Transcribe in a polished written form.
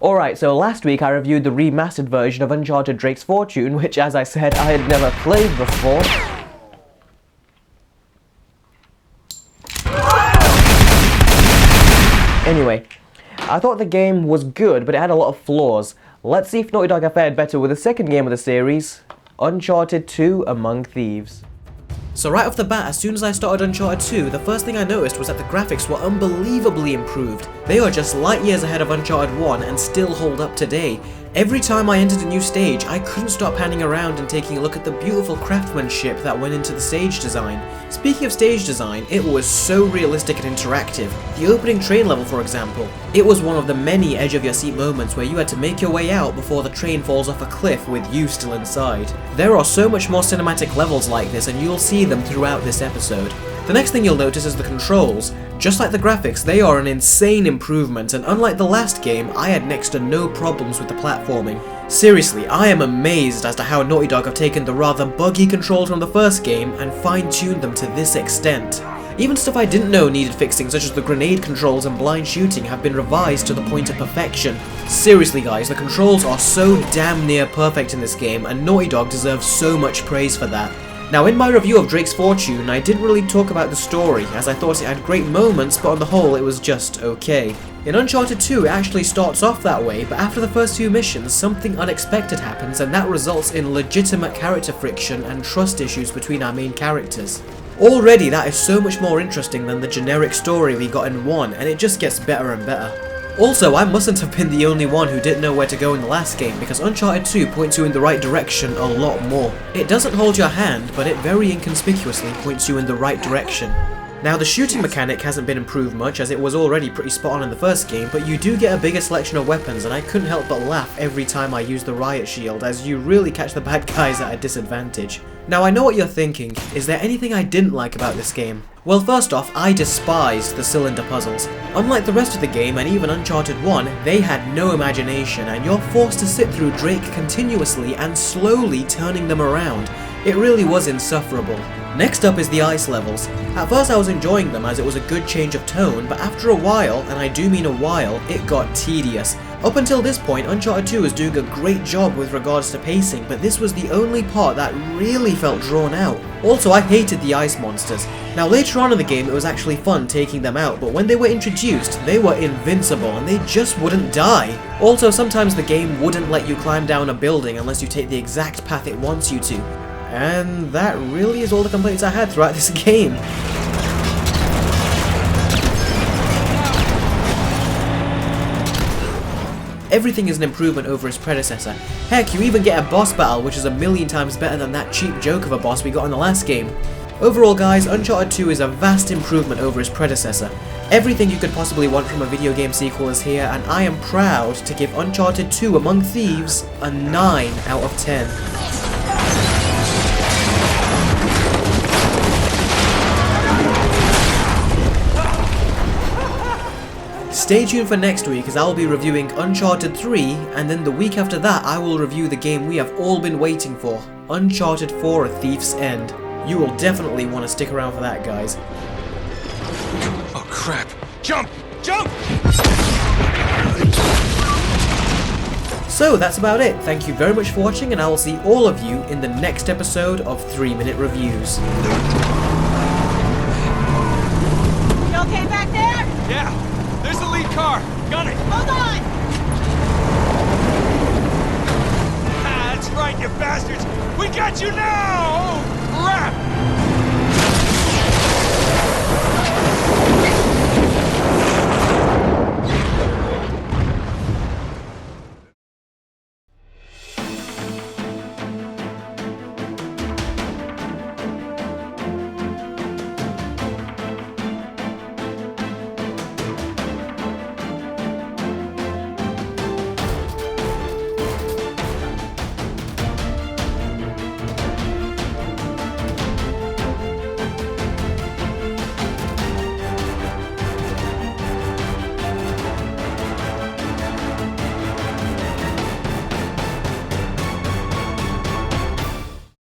Alright, so last week I reviewed the remastered version of Uncharted Drake's Fortune, which, as I said, I had never played before. Anyway, I thought the game was good, but it had a lot of flaws. Let's see if Naughty Dog have fared better with the second game of the series, Uncharted 2 Among Thieves. So right off the bat, as soon as I started Uncharted 2, the first thing I noticed was that the graphics were unbelievably improved. They are just light years ahead of Uncharted 1 and still hold up today. Every time I entered a new stage, I couldn't stop panning around and taking a look at the beautiful craftsmanship that went into the stage design. Speaking of stage design, it was so realistic and interactive. The opening train level, for example, it was one of the many edge-of-your-seat moments where you had to make your way out before the train falls off a cliff with you still inside. There are so much more cinematic levels like this, and you'll see them throughout this episode. The next thing you'll notice is the controls. Just like the graphics, they are an insane improvement, and unlike the last game, I had next to no problems with the platforming. Seriously, I am amazed as to how Naughty Dog have taken the rather buggy controls from the first game and fine-tuned them to this extent. Even stuff I didn't know needed fixing, such as the grenade controls and blind shooting, have been revised to the point of perfection. Seriously guys, the controls are so damn near perfect in this game, and Naughty Dog deserves so much praise for that. Now, in my review of Drake's Fortune, I didn't really talk about the story, as I thought it had great moments, but on the whole it was just okay. In Uncharted 2 it actually starts off that way, but after the first few missions something unexpected happens, and that results in legitimate character friction and trust issues between our main characters. Already that is so much more interesting than the generic story we got in 1, and it just gets better and better. Also, I mustn't have been the only one who didn't know where to go in the last game, because Uncharted 2 points you in the right direction a lot more. It doesn't hold your hand, but it very inconspicuously points you in the right direction. Now, the shooting mechanic hasn't been improved much, as it was already pretty spot on in the first game, but you do get a bigger selection of weapons, and I couldn't help but laugh every time I use the riot shield, as you really catch the bad guys at a disadvantage. Now, I know what you're thinking. Is there anything I didn't like about this game? Well, first off, I despised the cylinder puzzles. Unlike the rest of the game, and even Uncharted 1, they had no imagination, and you're forced to sit through Drake continuously and slowly turning them around. It really was insufferable. Next up is the ice levels. At first I was enjoying them as it was a good change of tone, but after a while, and I do mean a while, it got tedious. Up until this point, Uncharted 2 was doing a great job with regards to pacing, but this was the only part that really felt drawn out. Also, I hated the ice monsters. Now later on in the game it was actually fun taking them out, but when they were introduced, they were invincible and they just wouldn't die. Also, sometimes the game wouldn't let you climb down a building unless you take the exact path it wants you to. And that really is all the complaints I had throughout this game. Everything is an improvement over its predecessor. Heck, you even get a boss battle which is a million times better than that cheap joke of a boss we got in the last game. Overall guys, Uncharted 2 is a vast improvement over its predecessor. Everything you could possibly want from a video game sequel is here, and I am proud to give Uncharted 2 Among Thieves a 9 out of 10. Stay tuned for next week as I will be reviewing Uncharted 3, and then the week after that I will review the game we have all been waiting for, Uncharted 4: A Thief's End. You will definitely want to stick around for that, guys. Oh crap! Jump! Jump! So that's about it. Thank you very much for watching, and I will see all of you in the next episode of 3-Minute Reviews. You okay back there? Yeah! There's the lead car! Got it! Hold on! Ah, that's right, you bastards! We got you now!